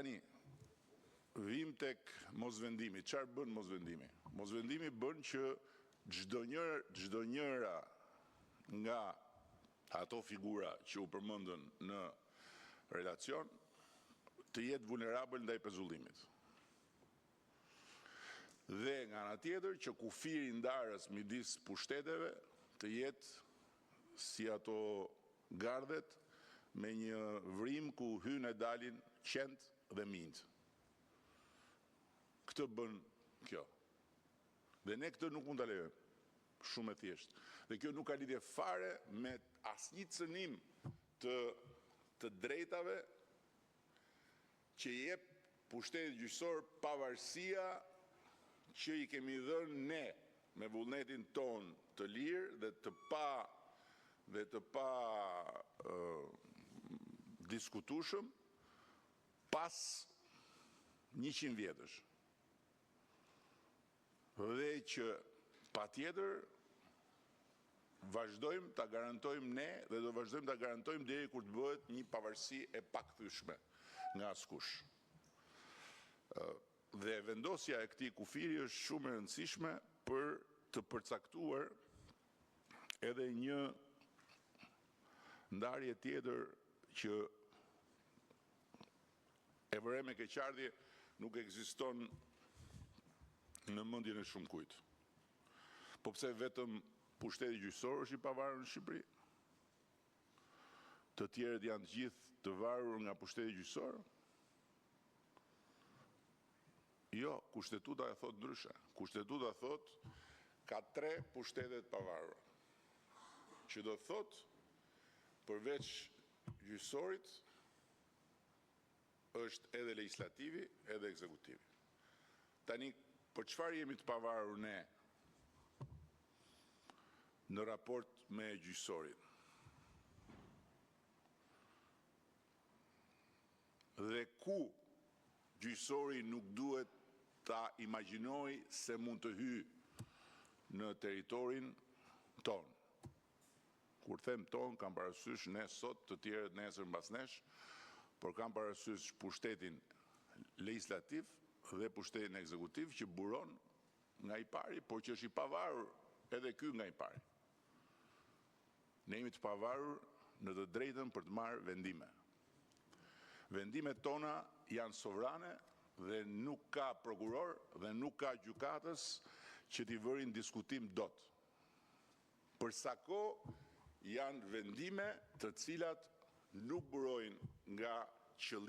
Tani, vim tek mosvendimi. Çfarë bën mosvendimi? Mosvendimi bën që çdo njëra nga ato figura që u përmendën në relacion të jetë vulnerabël ndaj pezullimit. Dhe nga ana tjetër që kufiri ndarës midis pushteteve të jetë si ato gardet me një vrim ku hynë e dalin qend dhe mint. Këtë bën kjo. Dhe ne këtë nuk mund ta lejojmë. Shumë e thjeshtë. Dhe kjo nuk ka lidhje fare me asnjë cënim të drejtave që jep pushteti gjyqësor pavarësia që i kemi dhënë ne me vullnetin ton të lirë dhe të pa diskutueshëm pas 100 vjetësh. Dhe që patjetër vazhdojmë ta garantojmë ne dhe do vazhdojmë ta garantojmë deri kur të bëhet një pavarësi e pakthyeshme nga askush. Dhe vendosja e këtij kufiri është shumë e rëndësishme për të përcaktuar edhe një ndarje tjetër që e vëre me keqardhje nuk ekziston në mendjen e shumë kujt. Po pse vetëm pushteti gjyqësor është i pavarur në Shqipëri? Të tjerët janë të gjithë të varur nga pushteti gjyqësor? Jo, kushtetuta e thot ndryshe. Kushtetuta thot ka 3 pushtete të pavarura. Që do thot përveç gjyqësorit është edhe legislativi, edhe ekzekutivi. Tani, për çfarë jemi të pavarur ne në raport me gjyqësorin? Dhe ku gjyqësori nuk duhet ta imagjinoj se mund të hyjë në territorin ton. Kur them ton, kam parasysh ne sot, të tjerët nesër mbasnesh, por kam parasysh pushtetin legislativ dhe pushtetin ekzekutiv që buron nga i pari, por që është i pavarur edhe ky nga i pari. Ne jemi të pavarur në të drejtën për të marrë vendime. Vendimet tona janë sovrane dhe nuk ka prokuror dhe nuk ka gjykatës që t'i vërin diskutim dot. Për sa kohë janë vendime të cilat nuk burojnë nga qëllimi